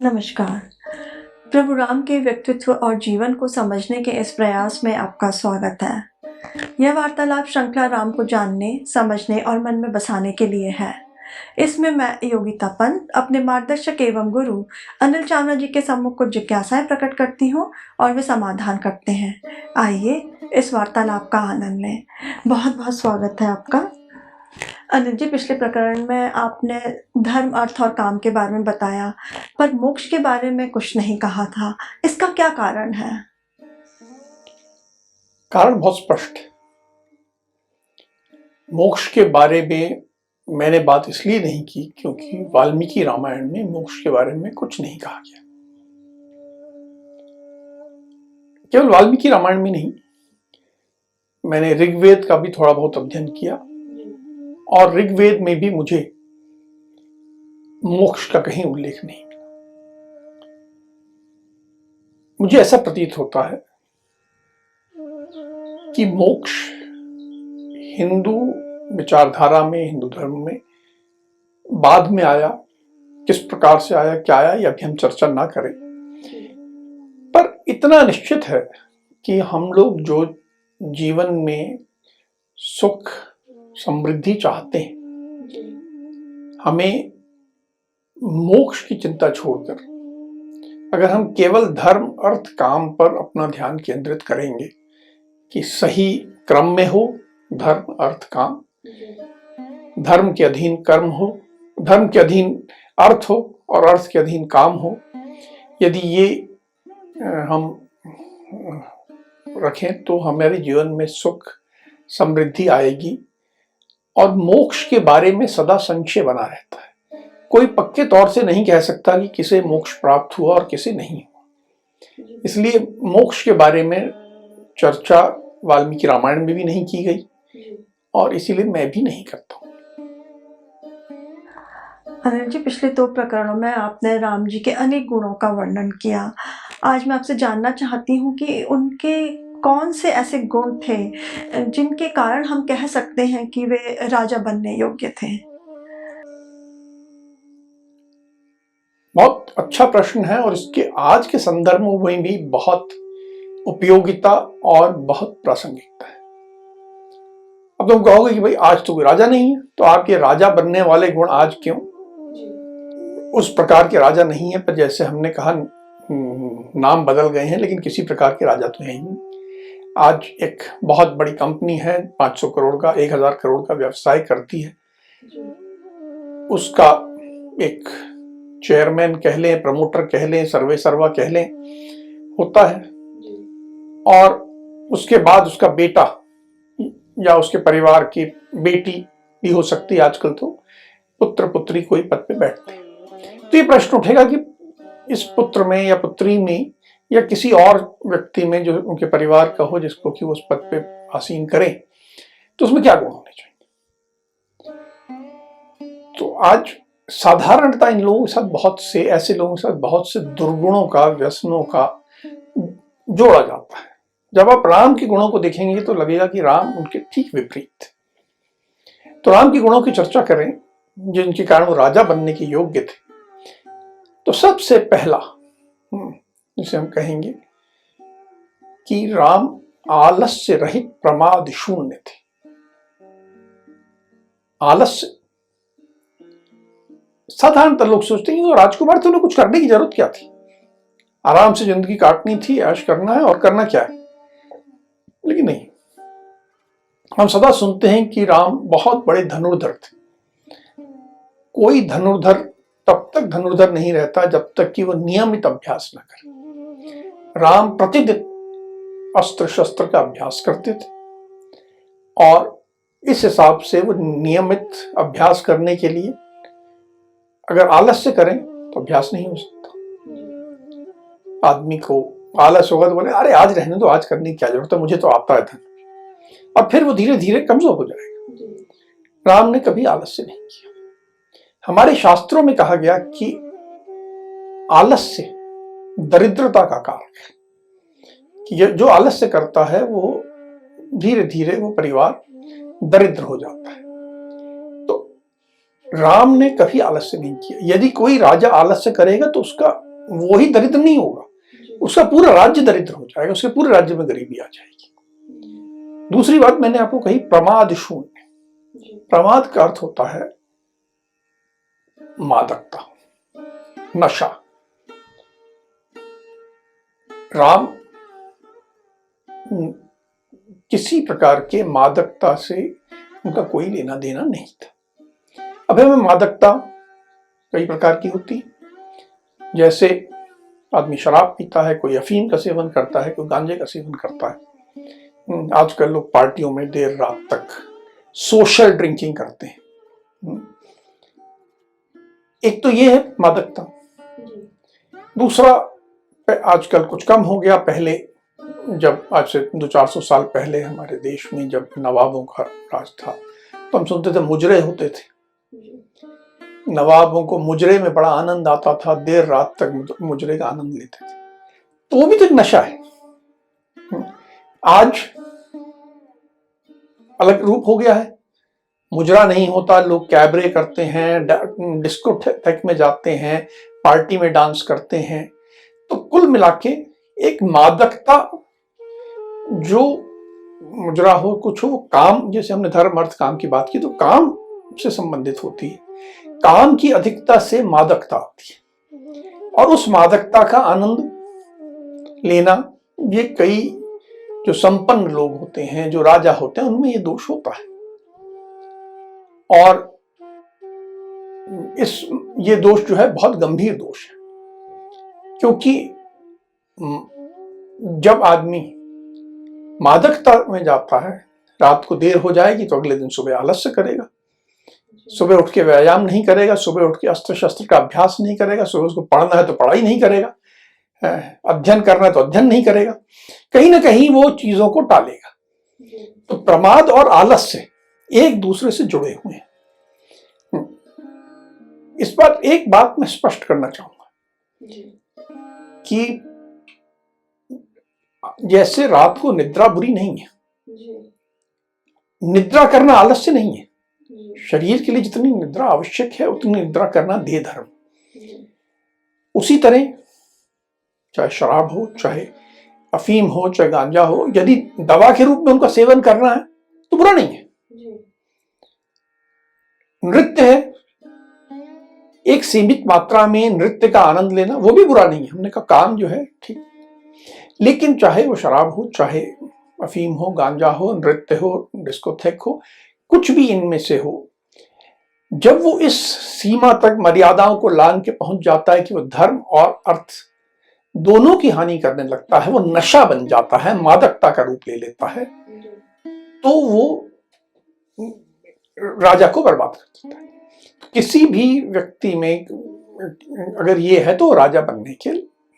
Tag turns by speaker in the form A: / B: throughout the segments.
A: नमस्कार। प्रभु राम के व्यक्तित्व और जीवन को समझने के इस प्रयास में आपका स्वागत है। यह वार्तालाप श्रृंखला राम को जानने, समझने और मन में बसाने के लिए है। इसमें मैं योगिता पंत अपने मार्गदर्शक एवं गुरु अनिल चावला जी के सम्मुख कुछ जिज्ञासाएं प्रकट करती हूँ और वे समाधान करते हैं। आइए इस वार्तालाप का आनंद लें। बहुत बहुत स्वागत है आपका। अनिल जी, पिछले प्रकरण में आपने धर्म, अर्थ और काम के बारे में बताया, पर मोक्ष के बारे में कुछ नहीं कहा था। इसका क्या कारण है?
B: कारण बहुत स्पष्ट है। मोक्ष के बारे में मैंने बात इसलिए नहीं की क्योंकि वाल्मीकि रामायण में मोक्ष के बारे में कुछ नहीं कहा गया। केवल वाल्मीकि रामायण में नहीं, मैंने ऋग्वेद का भी थोड़ा बहुत अध्ययन किया और ऋग्वेद में भी मुझे मोक्ष का कहीं उल्लेख नहीं मिला। मुझे ऐसा प्रतीत होता है कि मोक्ष हिंदू विचारधारा में, हिंदू धर्म में बाद में आया। किस प्रकार से आया, क्या आया, यह भी हम चर्चा ना करें, पर इतना निश्चित है कि हम लोग जो जीवन में सुख समृद्धि चाहते हैं, हमें मोक्ष की चिंता छोड़कर अगर हम केवल धर्म, अर्थ, काम पर अपना ध्यान केंद्रित करेंगे कि सही क्रम में हो, धर्म, अर्थ, काम, धर्म के अधीन कर्म हो, धर्म के अधीन अर्थ हो और अर्थ के अधीन काम हो, यदि ये हम रखें तो हमारे जीवन में सुख समृद्धि आएगी। और मोक्ष के बारे में सदा संशय बना रहता है। कोई पक्के तौर से नहीं कह सकता कि किसे मोक्ष प्राप्त हुआ और किसे नहीं हुआ। इसलिए मोक्ष के बारे में चर्चा वाल्मीकि रामायण में भी नहीं की गई और इसीलिए मैं भी नहीं करता हूँ।
A: अनिल जी, पिछले 2 प्रकरणों में आपने राम जी के अनेक गुणों का वर्णन किया। आज मैं आपसे जानना चाहती हूँ कि उनके कौन से ऐसे गुण थे जिनके कारण हम कह सकते हैं कि वे राजा बनने योग्य थे?
B: बहुत अच्छा प्रश्न है और इसके आज के संदर्भ में भी बहुत उपयोगिता और बहुत प्रासंगिकता है। अब तुम कहोगे कि भाई आज तो कोई राजा नहीं है, तो आपके राजा बनने वाले गुण आज क्यों उस प्रकार के राजा नहीं है? पर जैसे हमने कहा, नाम बदल गए हैं लेकिन किसी प्रकार के राजा तो है ही नहीं। आज एक बहुत बड़ी कंपनी है, 500 करोड़ का, 1000 करोड़ का व्यवसाय करती है, उसका एक चेयरमैन कह लें, प्रमोटर कह लें, सर्वा कह लें, होता है। और उसके बाद उसका बेटा या उसके परिवार की बेटी भी हो सकती है, आजकल तो पुत्र पुत्री कोई पद पे बैठते हैं। तो ये प्रश्न उठेगा कि इस पुत्र में या पुत्री में या किसी और व्यक्ति में जो उनके परिवार का हो, जिसको कि वो उस पद पे आसीन करें, तो उसमें क्या गुण होने चाहिए? तो आज साधारणता इन लोगों के साथ, बहुत से ऐसे लोगों के साथ बहुत से दुर्गुणों का, व्यसनों का जोड़ा जाता है। जब आप राम के गुणों को देखेंगे तो लगेगा कि राम उनके ठीक विपरीत थे। तो राम के गुणों की चर्चा करें जिनके कारण वो राजा बनने के योग्य थे, तो सबसे पहला जिसे हम कहेंगे कि राम आलस्य रहित प्रमाद शून्य थे। आलस्य, साधारणतः लोग सोचते हैं तो राजकुमार थे, उन्हें कुछ करने की जरूरत क्या थी, आराम से जिंदगी काटनी थी, ऐश करना है, और करना क्या है। लेकिन नहीं, हम सदा सुनते हैं कि राम बहुत बड़े धनुर्धर थे। कोई धनुर्धर तब तक धनुर्धर नहीं रहता जब तक कि वो नियमित अभ्यास न करे। राम प्रतिदिन अस्त्र शस्त्र का अभ्यास करते थे और इस हिसाब से वो नियमित अभ्यास करने के लिए, अगर आलस्य करें तो अभ्यास नहीं हो सकता। आदमी को आलस होगा तो बोले अरे आज रहने दो, आज करने की क्या जरूरत है, मुझे तो आता है धन, और फिर वो धीरे धीरे कमजोर हो जाएगा। राम ने कभी आलस्य नहीं किया। हमारे शास्त्रों में कहा गया कि आलस्य दरिद्रता का कारक है, कि जो आलस्य करता है वो धीरे धीरे वो परिवार दरिद्र हो जाता है। तो राम ने कभी आलस्य नहीं किया। यदि कोई राजा आलस्य करेगा तो उसका वो ही दरिद्र नहीं होगा, उसका पूरा राज्य दरिद्र हो जाएगा, उसके पूरे राज्य में गरीबी आ जाएगी। दूसरी बात मैंने आपको कही, प्रमाद शून्य। प्रमाद का अर्थ होता है मादकता, नशा। राम किसी प्रकार के मादकता से उनका कोई लेना देना नहीं था। अब हमें मादकता कई प्रकार की होती, जैसे आदमी शराब पीता है, कोई अफीम का सेवन करता है, कोई गांजे का सेवन करता है। आजकल लोग पार्टियों में देर रात तक सोशल ड्रिंकिंग करते हैं। एक तो ये है मादकता। दूसरा, आजकल कुछ कम हो गया, पहले जब आज से 200-400 साल पहले हमारे देश में जब नवाबों का राज था तो हम सुनते थे मुजरे होते थे। नवाबों को मुजरे में बड़ा आनंद आता था, देर रात तक मुजरे का आनंद लेते थे, तो वो भी तो एक नशा है। आज अलग रूप हो गया है, मुजरा नहीं होता, लोग कैबरे करते हैं, डिस्कोथेक में जाते हैं, पार्टी में डांस करते हैं। तो कुल मिलाके एक मादकता, जो मुजरा हो कुछ हो, काम, जैसे हमने धर्म अर्थ काम की बात की तो काम से संबंधित होती है। काम की अधिकता से मादकता होती है और उस मादकता का आनंद लेना, ये कई जो संपन्न लोग होते हैं, जो राजा होते हैं, उनमें ये दोष होता है। और ये दोष जो है बहुत गंभीर दोष है, क्योंकि जब आदमी मादकता में जाता है, रात को देर हो जाएगी तो अगले दिन सुबह आलस्य करेगा, सुबह उठ के व्यायाम नहीं करेगा, सुबह उठ के अस्त्र शस्त्र का अभ्यास नहीं करेगा, सुबह उसको पढ़ना है तो पढ़ाई नहीं करेगा, अध्ययन करना है तो अध्ययन नहीं करेगा, कहीं ना कहीं वो चीजों को टालेगा। तो प्रमाद और आलस्य एक दूसरे से जुड़े हुए हैं। इस बात एक बात मैं स्पष्ट करना चाहूंगा कि जैसे रात को निद्रा बुरी नहीं है, निद्रा करना आलस्य नहीं है। शरीर के लिए जितनी निद्रा आवश्यक है उतनी निद्रा करना देह धर्म। उसी तरह चाहे शराब हो, चाहे अफीम हो, चाहे गांजा हो, यदि दवा के रूप में उनका सेवन करना है तो बुरा नहीं है। नृत्य है, एक सीमित मात्रा में नृत्य का आनंद लेना, वो भी बुरा नहीं है। हमने कहा काम जो है ठीक, लेकिन चाहे वो शराब हो, चाहे अफीम हो, गांजा हो, नृत्य हो, डिस्कोथेक हो, कुछ भी इनमें से हो, जब वो इस सीमा तक मर्यादाओं को लांघ के पहुंच जाता है कि वो धर्म और अर्थ दोनों की हानि करने लगता है, वो नशा बन जाता है, मादकता का रूप ले लेता है, तो वो राजा को बर्बाद कर देता है। किसी भी व्यक्ति में अगर ये है तो राजा बनने के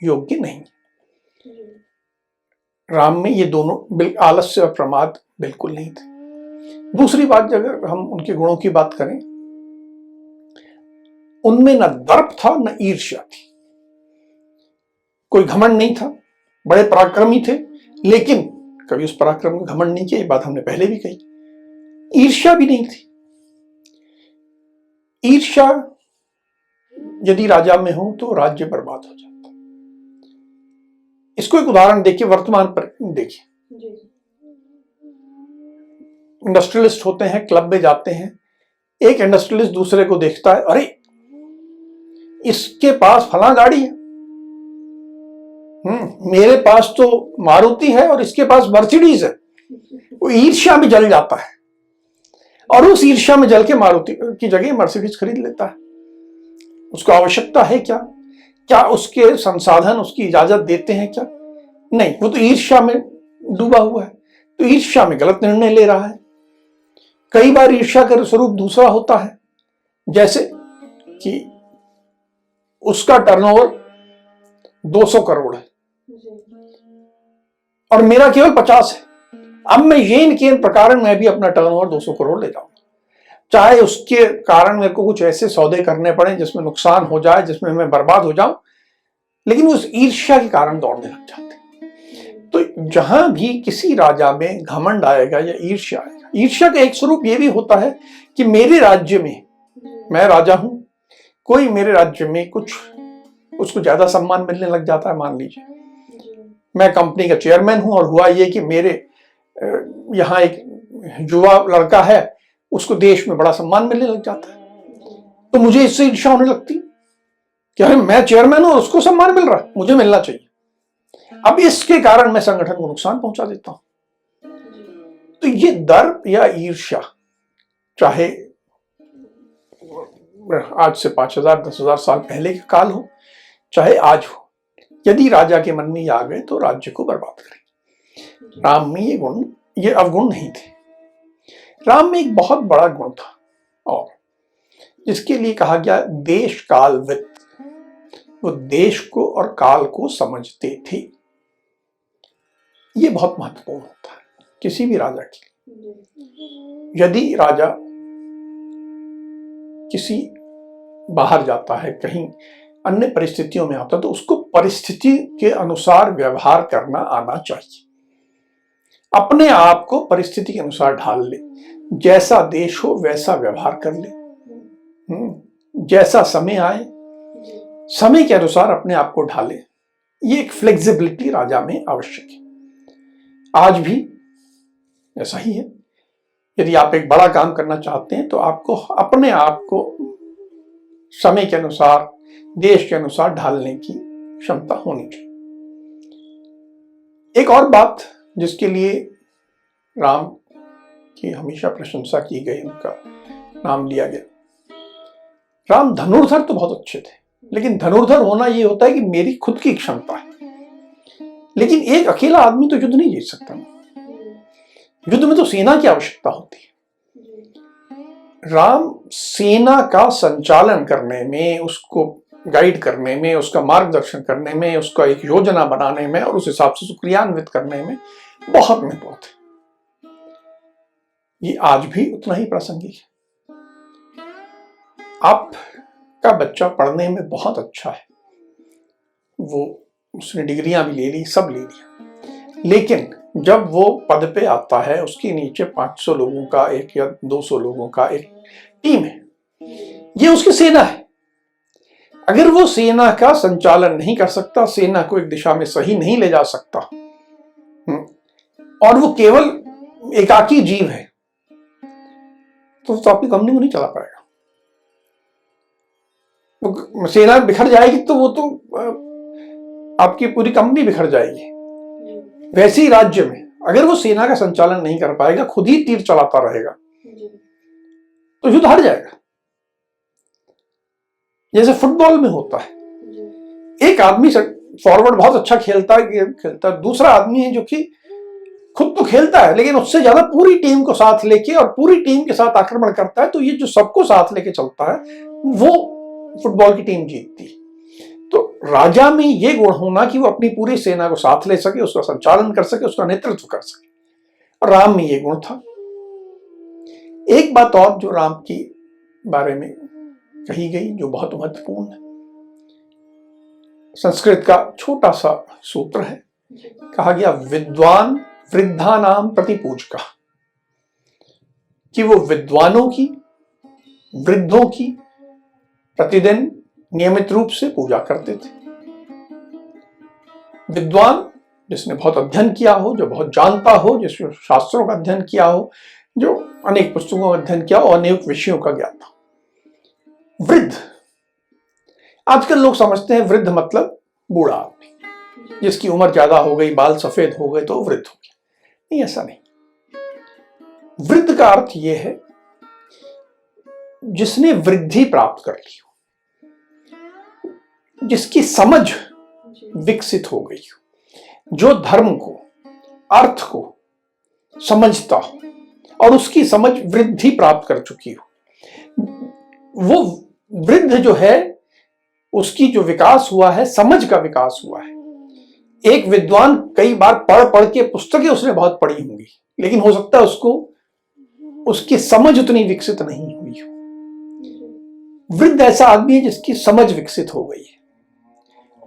B: योग्य नहीं। राम में ये दोनों आलस्य और प्रमाद बिल्कुल नहीं थे। दूसरी बात, अगर हम उनके गुणों की बात करें, उनमें न दर्प था न ईर्ष्या थी। कोई घमंड नहीं था, बड़े पराक्रमी थे, लेकिन कभी उस पराक्रम का घमंड नहीं किया, ये बात हमने पहले भी कही। ईर्ष्या भी नहीं थी। ईर्ष्या यदि राजा में हो तो राज्य बर्बाद हो जाता। इसको एक उदाहरण देखिए, वर्तमान पर देखिए। इंडस्ट्रियलिस्ट होते हैं, क्लब में जाते हैं, एक इंडस्ट्रियलिस्ट दूसरे को देखता है, अरे इसके पास फला गाड़ी है, मेरे पास तो मारुति है और इसके पास मर्सिडीज है। वो ईर्ष्या में जल जाता है और उस ईर्ष्या में जल के मारुति की जगह मर्सिडीज खरीद लेता है। उसको आवश्यकता है क्या? क्या उसके संसाधन उसकी इजाजत देते हैं क्या? नहीं, वो तो ईर्ष्या में डूबा हुआ है, तो ईर्ष्या में गलत निर्णय ले रहा है। कई बार ईर्ष्या का स्वरूप दूसरा होता है, जैसे कि उसका टर्नओवर 200 करोड़ है और मेरा केवल 50 है। अब मैं येन केन प्रकार मैं भी अपना टर्नओवर 200 करोड़ ले जाऊंगा, चाहे उसके कारण मेरे को कुछ ऐसे सौदे करने पड़े जिसमें नुकसान हो जाए, जिसमें मैं बर्बाद हो जाऊं, लेकिन उस ईर्ष्या के कारण दौड़ने लग जाते। तो जहां भी किसी राजा में घमंड आएगा या ईर्ष्या आएगा, ईर्ष्या का एक स्वरूप यह भी होता है कि मेरे राज्य में मैं राजा हूं, कोई मेरे राज्य में कुछ उसको ज्यादा सम्मान मिलने लग जाता है, मान लीजिए मैं कंपनी का चेयरमैन हूं और हुआ ये कि मेरे यहाँ एक युवा लड़का है, उसको देश में बड़ा सम्मान मिलने लग जाता है, तो मुझे इससे ईर्ष्या होने लगती कि अरे मैं चेयरमैन हूं और उसको सम्मान मिल रहा है, मुझे मिलना चाहिए। अब इसके कारण मैं संगठन को नुकसान पहुंचा देता हूं। तो ये दर्प या ईर्ष्या, चाहे आज से 5000 10,000 साल पहले का काल हो, चाहे आज हो, यदि राजा के मन में ये आ गए तो राज्य को बर्बाद करेंगे। राम में ये अवगुण नहीं थे। राम में एक बहुत बड़ा गुण था, और जिसके लिए कहा गया देश काल वित्त। वो देश को और काल को समझते थे। ये बहुत महत्वपूर्ण होता है किसी भी राजा के लिए। यदि राजा किसी बाहर जाता है, कहीं अन्य परिस्थितियों में आता है, तो उसको परिस्थिति के अनुसार व्यवहार करना आना चाहिए। अपने आप को परिस्थिति के अनुसार ढाल ले, जैसा देश हो वैसा व्यवहार कर ले, जैसा समय आए समय के अनुसार अपने आप को ढाले। ये एक फ्लेक्सिबिलिटी राजा में आवश्यक है। आज भी ऐसा ही है। यदि आप एक बड़ा काम करना चाहते हैं तो आपको अपने आप को समय के अनुसार, देश के अनुसार ढालने की क्षमता होनी चाहिए। एक और बात जिसके लिए राम की हमेशा प्रशंसा की गई, उनका नाम लिया गया, राम धनुर्धर तो बहुत अच्छे थे, लेकिन धनुर्धर होना यह होता है कि मेरी खुद की क्षमता है, लेकिन एक अकेला आदमी तो युद्ध नहीं जीत सकता। युद्ध में तो सेना की आवश्यकता होती है। राम सेना का संचालन करने में, उसको गाइड करने में, उसका मार्गदर्शन करने में, उसका एक योजना बनाने में और उस हिसाब से क्रियान्वित करने में बहुत निपुण थे। ये आज भी उतना ही प्रासंगिक है। आपका बच्चा पढ़ने में बहुत अच्छा है, उसने डिग्रियां भी ले ली, सब ले लिया, लेकिन जब वो पद पे आता है, उसके नीचे 500 लोगों का एक या 200 लोगों का एक टीम है, ये उसकी सेना है। अगर वो सेना का संचालन नहीं कर सकता, सेना को एक दिशा में सही नहीं ले जा सकता, और वो केवल एकाकी जीव है, तो आपकी कंपनी को नहीं चला पाएगा। वो सेना बिखर जाएगी तो वो तो आपकी पूरी कंपनी बिखर जाएगी। वैसे ही राज्य में अगर वो सेना का संचालन नहीं कर पाएगा, खुद ही तीर चलाता रहेगा, तो युद्ध हार जाएगा। जैसे फुटबॉल में होता है, एक आदमी फॉरवर्ड बहुत अच्छा खेलता है, दूसरा आदमी है जो कि खुद तो खेलता है लेकिन उससे ज्यादा पूरी टीम को साथ लेके और पूरी टीम के साथ आक्रमण करता है, तो ये जो सबको साथ लेके चलता है वो फुटबॉल की टीम जीतती है। तो राजा में ये गुण होना कि वो अपनी पूरी सेना को साथ ले सके, उसका संचालन कर सके, उसका नेतृत्व कर सके, और राम में ये गुण था। एक बात और जो राम के बारे में कही गई जो बहुत महत्वपूर्ण है, संस्कृत का छोटा सा सूत्र है, कहा गया विद्वान वृद्धा नाम प्रति पूजका, कि वो विद्वानों की, वृद्धों की प्रतिदिन नियमित रूप से पूजा करते थे। विद्वान जिसने बहुत अध्ययन किया हो, जो बहुत जानता हो, जिसने शास्त्रों का अध्ययन किया हो, जो अनेक पुस्तकों का अध्ययन किया हो, अनेक विषयों का ज्ञान था। वृद्ध, आजकल लोग समझते हैं वृद्ध मतलब बूढ़ा आदमी, जिसकी उम्र ज्यादा हो गई, बाल सफेद हो गए तो वृद्ध हो गया। नहीं, ऐसा नहीं। वृद्ध का अर्थ यह है जिसने वृद्धि प्राप्त कर ली हो, जिसकी समझ विकसित हो गई हो, जो धर्म को, अर्थ को समझता हो और उसकी समझ वृद्धि प्राप्त कर चुकी हो। वो वृद्ध जो है, उसकी जो विकास हुआ है, समझ का विकास हुआ है। एक विद्वान कई बार पढ़ पढ़ के पुस्तकें उसने बहुत पढ़ी होंगी, लेकिन हो सकता है उसकी समझ उतनी विकसित नहीं हुई हो। वृद्ध ऐसा आदमी है जिसकी समझ विकसित हो गई है,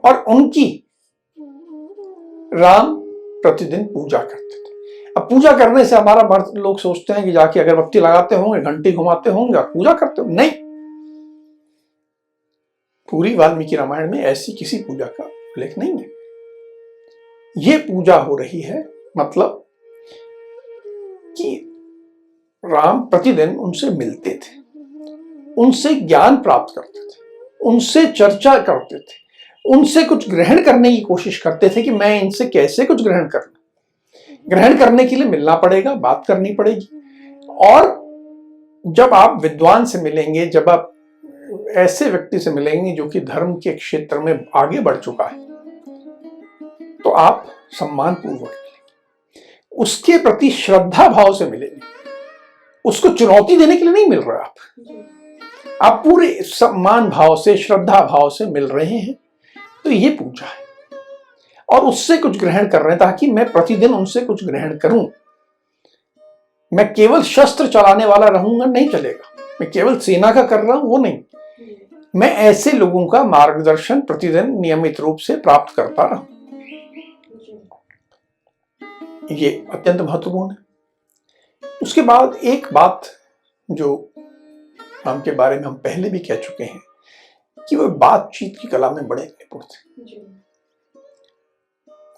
B: और उनकी राम प्रतिदिन पूजा करते थे। अब पूजा करने से हमारा लोग सोचते हैं कि जाके अगरबत्ती लगाते होंगे, घंटी घुमाते होंगे और पूजा करते होंगे। नहीं, पूरी वाल्मीकि रामायण में ऐसी किसी पूजा का उल्लेख नहीं है। ये पूजा हो रही है मतलब कि राम प्रतिदिन उनसे मिलते थे, उनसे ज्ञान प्राप्त करते थे, उनसे चर्चा करते थे, उनसे कुछ ग्रहण करने की कोशिश करते थे कि मैं इनसे कैसे कुछ ग्रहण करूं। ग्रहण करने के लिए मिलना पड़ेगा, बात करनी पड़ेगी। और जब आप विद्वान से मिलेंगे, जब आप ऐसे व्यक्ति से मिलेंगे जो कि धर्म के क्षेत्र में आगे बढ़ चुका है, तो आप सम्मान पूर्वक मिलेंगे, उसके प्रति श्रद्धा भाव से मिलेंगे। उसको चुनौती देने के लिए नहीं मिल रहा आप पूरे सम्मान भाव से, श्रद्धा भाव से मिल रहे हैं। तो ये पूजा है और उससे कुछ ग्रहण कर रहे हैं ताकि मैं प्रतिदिन उनसे कुछ ग्रहण करूं। मैं केवल शस्त्र चलाने वाला रहूंगा नहीं चलेगा, मैं केवल सेना का कर रहा हूं वो नहीं, मैं ऐसे लोगों का मार्गदर्शन प्रतिदिन नियमित रूप से प्राप्त करता रहूं। ये अत्यंत महत्वपूर्ण है। उसके बाद एक बात जो राम के बारे में हम पहले भी कह चुके हैं कि वह बातचीत की कला में बड़े निपुण थे।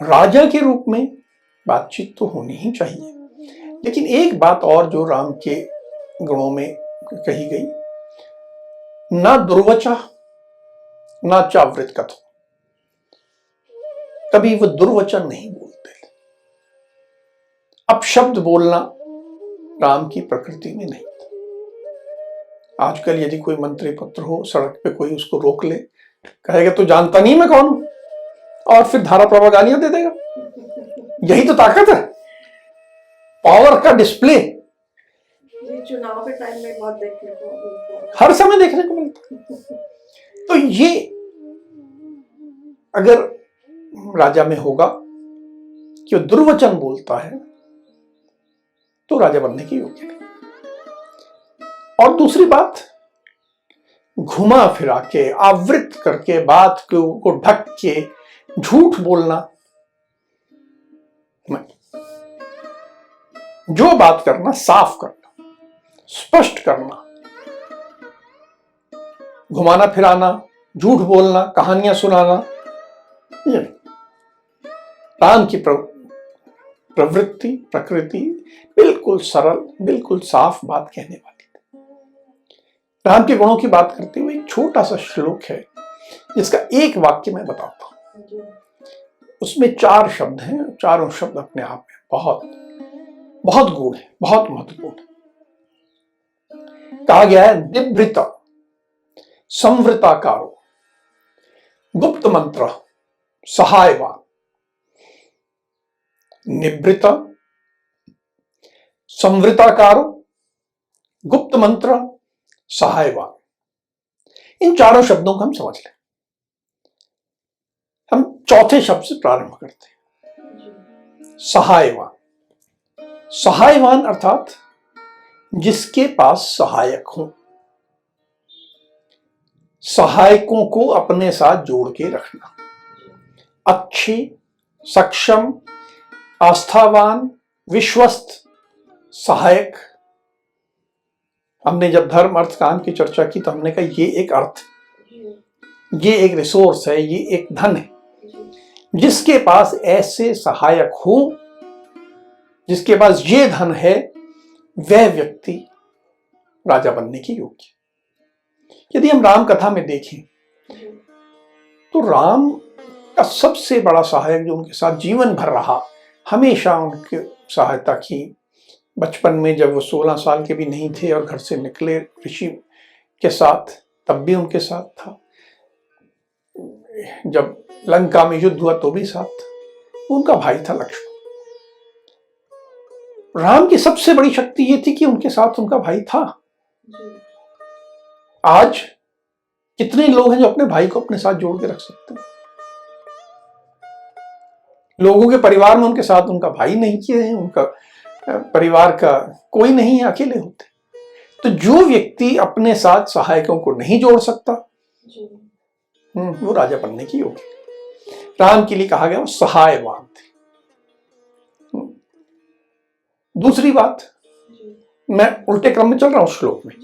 B: राजा के रूप में बातचीत तो होनी ही चाहिए, लेकिन एक बात और जो राम के गुणों में कही गई, ना दुर्वचा ना चावृत कथो, कभी वह दुर्वचन नहीं बोलते। अपशब्द बोलना राम की प्रकृति में नहीं था। आजकल यदि कोई मंत्री पुत्र हो, सड़क पे कोई उसको रोक ले, कहेगा तो जानता नहीं मैं कौन हूं, और फिर धारा प्रभा गालियां दे देगा। यही तो ताकत है, पावर का डिस्प्ले।
A: चुनाव के टाइम में बहुत देखने को मिलता है,
B: हर समय देखने को मिलता है। तो ये अगर राजा में होगा कि वो दुर्वचन बोलता है तो राजा बनने की योग्य नहीं। और दूसरी बात, घुमा फिरा के, आवृत करके, बात को ढक के झूठ बोलना नहीं। जो बात करना साफ करना, स्पष्ट करना, घुमाना फिराना, झूठ बोलना, कहानियां सुनाना, ये राम की प्रवृत्ति, प्रकृति बिल्कुल सरल, बिल्कुल साफ बात कहने वाली थी। राम के गुणों की बात करते हुए एक छोटा सा श्लोक है जिसका एक वाक्य मैं बताता हूं। उसमें 4 शब्द हैं, चारों शब्द अपने आप में बहुत बहुत गुण है, बहुत महत्वपूर्ण है। कहा गया है, दिभृत संवृताकारो गुप्त मंत्र सहायवान। निभृत संवृताकारो गुप्त मंत्र सहायवान। इन चारों शब्दों को हम समझ लें। हम चौथे शब्द से प्रारंभ करते हैं, सहायवान। सहायवान अर्थात जिसके पास सहायक हो, सहायकों को अपने साथ जोड़ के रखना। अच्छे, सक्षम, आस्थावान, विश्वस्त सहायक। हमने जब धर्म अर्थ काम की चर्चा की तो हमने कहा ये एक अर्थ, ये एक रिसोर्स है, ये एक धन है। जिसके पास ऐसे सहायक हो, जिसके पास ये धन है, वह व्यक्ति राजा बनने की योग्य। यदि हम राम कथा में देखें तो राम का सबसे बड़ा सहायक जो उनके साथ जीवन भर रहा, हमेशा उनकी सहायता की। बचपन में जब वो 16 साल के भी नहीं थे और घर से निकले ऋषि के साथ, तब भी उनके साथ था। जब लंका में युद्ध हुआ तो भी साथ था। उनका भाई था लक्ष्मण। राम की सबसे बड़ी शक्ति ये थी कि उनके साथ उनका भाई था। आज कितने लोग हैं जो अपने भाई को अपने साथ जोड़ के रख सकते हैं? लोगों के परिवार में उनके साथ उनका भाई नहीं किए हैं, उनका परिवार का कोई नहीं है, अकेले होते। तो जो व्यक्ति अपने साथ सहायकों को नहीं जोड़ सकता, वो राजा बनने की योग्य। राम के लिए कहा गया वो सहायवान थे। दूसरी बात, मैं उल्टे क्रम में चल रहा हूं श्लोक में।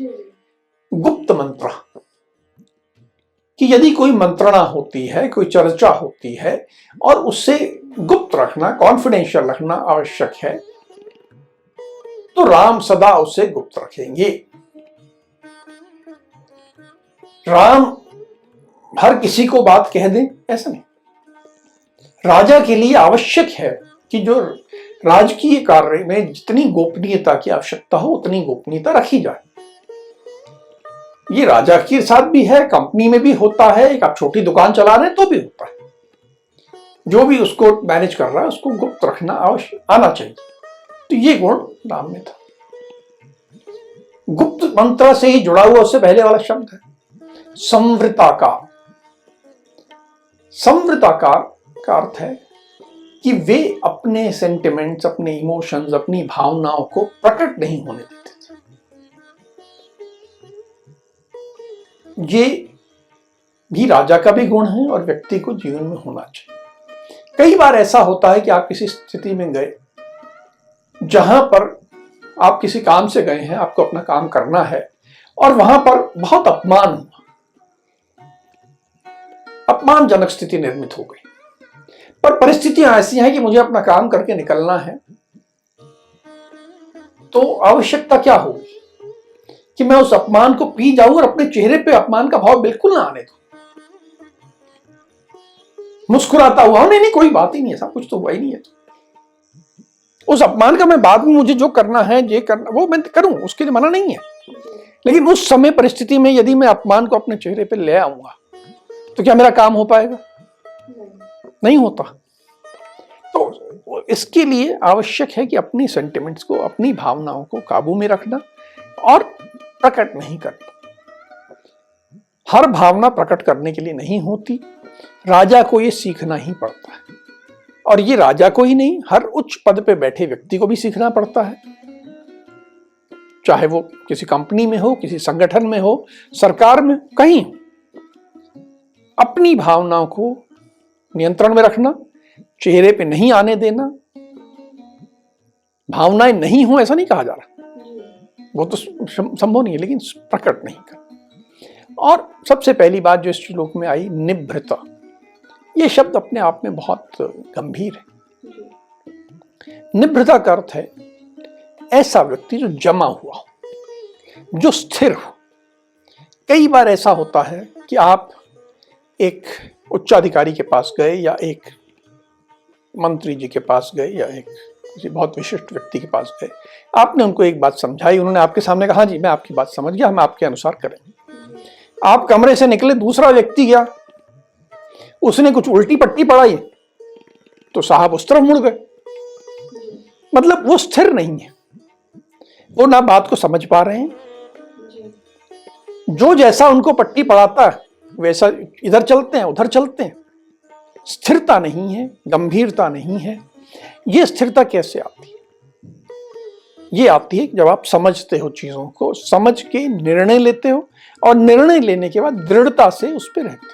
B: गुप्त मंत्र कि यदि कोई मंत्रणा होती है, कोई चर्चा होती है और उससे गुप्त रखना, कॉन्फिडेंशियल रखना आवश्यक है, तो राम सदा उसे गुप्त रखेंगे। राम हर किसी को बात कह दें ऐसा नहीं। राजा के लिए आवश्यक है कि जो राजकीय कार्य में जितनी गोपनीयता की आवश्यकता हो उतनी गोपनीयता रखी जाए। ये राजा के साथ भी है, कंपनी में भी होता है, एक आप छोटी दुकान चला रहे हैं तो भी होता है। जो भी उसको मैनेज कर रहा है उसको गुप्त रखना आवश्यक आना चाहिए। तो ये गुण राम में था। गुप्त मंत्र से ही जुड़ा हुआ उससे पहले वाला शब्द है संवृताकार। संवृताकार का अर्थ है कि वे अपने सेंटिमेंट्स, अपने इमोशंस, अपनी भावनाओं को प्रकट नहीं होने देते थे। ये भी राजा का भी गुण है और व्यक्ति को जीवन में होना चाहिए। कई बार ऐसा होता है कि आप किसी स्थिति में गए जहां पर आप किसी काम से गए हैं, आपको अपना काम करना है और वहां पर बहुत अपमान हुआ, अपमानजनक स्थिति निर्मित हो गई, पर परिस्थितियां ऐसी हैं कि मुझे अपना काम करके निकलना है। तो आवश्यकता क्या होगी कि मैं उस अपमान को पी जाऊं और अपने चेहरे पे अपमान का भाव बिल्कुल ना आने दूं, मुस्कुराता हुआ नहीं नहीं कोई बात ही नहीं है, सब कुछ तो हुआ ही नहीं है। उस अपमान का मैं बाद में मुझे जो करना है ये करना वो मैं करूं, उसके लिए मना नहीं है। लेकिन उस समय परिस्थिति में यदि मैं अपमान को अपने चेहरे पे ले आऊंगा तो क्या मेरा काम हो पाएगा? नहीं होता। तो इसके लिए आवश्यक है कि अपनी सेंटिमेंट्स को, अपनी भावनाओं को काबू में रखना और प्रकट नहीं करना। हर भावना प्रकट करने के लिए नहीं होती, राजा को ये सीखना ही पड़ता है। और ये राजा को ही नहीं, हर उच्च पद पे बैठे व्यक्ति को भी सीखना पड़ता है, चाहे वो किसी कंपनी में हो, किसी संगठन में हो, सरकार में, कहीं। अपनी भावनाओं को नियंत्रण में रखना, चेहरे पे नहीं आने देना। भावनाएं नहीं हो ऐसा नहीं कहा जा रहा, वो तो संभव नहीं है, लेकिन प्रकट नहीं करना। और सबसे पहली बात जो इस श्लोक में आई, निभृता, ये शब्द अपने आप में बहुत गंभीर है। निभृता का अर्थ है ऐसा व्यक्ति जो जमा हुआ हो, जो स्थिर हो। कई बार ऐसा होता है कि आप एक उच्चाधिकारी के पास गए या एक मंत्री जी के पास गए या एक किसी बहुत विशिष्ट व्यक्ति के पास गए, आपने उनको एक बात समझाई, उन्होंने आपके सामने कहा, हाँ जी मैं आपकी बात समझ गया, हम आपके अनुसार करेंगे। आप कमरे से निकले, दूसरा व्यक्ति गया, उसने कुछ उल्टी पट्टी पढ़ाई तो साहब उस तरफ मुड़ गए। मतलब वो स्थिर नहीं है, वो ना बात को समझ पा रहे हैं, जो जैसा उनको पट्टी पढ़ाता है वैसा इधर चलते हैं उधर चलते हैं। स्थिरता नहीं है, गंभीरता नहीं है। ये स्थिरता कैसे आती है? ये आती है जब आप समझते हो, चीजों को समझ के निर्णय लेते हो और निर्णय लेने के बाद दृढ़ता से उस पर रहते हो।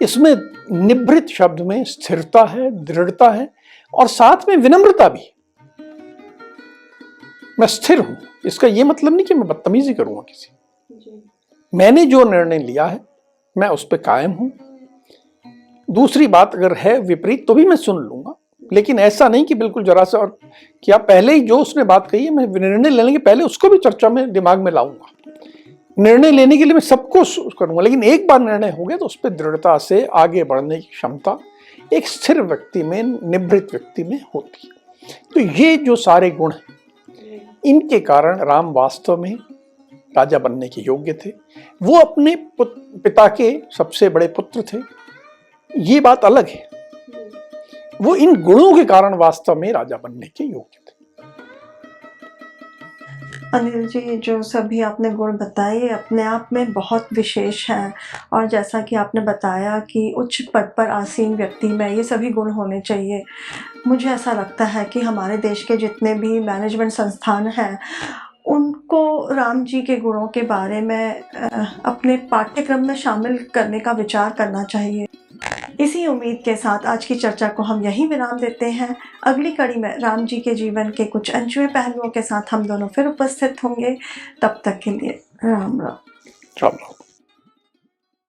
B: इसमें निभृत शब्द में स्थिरता है, दृढ़ता है और साथ में विनम्रता भी। मैं स्थिर हूं, इसका यह मतलब नहीं कि मैं बदतमीजी करूंगा किसी। मैंने जो निर्णय लिया है मैं उस पर कायम हूं। दूसरी बात अगर है विपरीत तो भी मैं सुन लूंगा, लेकिन ऐसा नहीं कि बिल्कुल जरा सा और क्या पहले ही जो उसने बात कही है मैं निर्णय लेने के पहले उसको भी चर्चा में दिमाग में लाऊंगा। निर्णय लेने के लिए मैं सबको करूंगा, लेकिन एक बार निर्णय हो गया तो उस पर दृढ़ता से आगे बढ़ने की क्षमता एक स्थिर व्यक्ति में, निभृत व्यक्ति में होती है। तो ये जो सारे गुण हैं, इनके कारण राम वास्तव में राजा बनने के योग्य थे। वो अपने पिता के सबसे बड़े पुत्र थे, ये बात अलग है। वो इन गुणों के कारण वास्तव में राजा बनने के योग्य थे।
A: अनिल जी, जो सभी आपने गुण बताए ये अपने आप में बहुत विशेष हैं, और जैसा कि आपने बताया कि उच्च पद पर आसीन व्यक्ति में ये सभी गुण होने चाहिए। मुझे ऐसा लगता है कि हमारे देश के जितने भी मैनेजमेंट संस्थान हैं उनको राम जी के गुणों के बारे में अपने पाठ्यक्रम में शामिल करने का विचार करना चाहिए। इसी उम्मीद के साथ आज की चर्चा को हम यहीं विराम देते हैं। अगली कड़ी में राम जी के जीवन के कुछ अनछुए पहलुओं के साथ हम दोनों फिर उपस्थित होंगे। तब तक के लिए राम राम।
B: राम राम।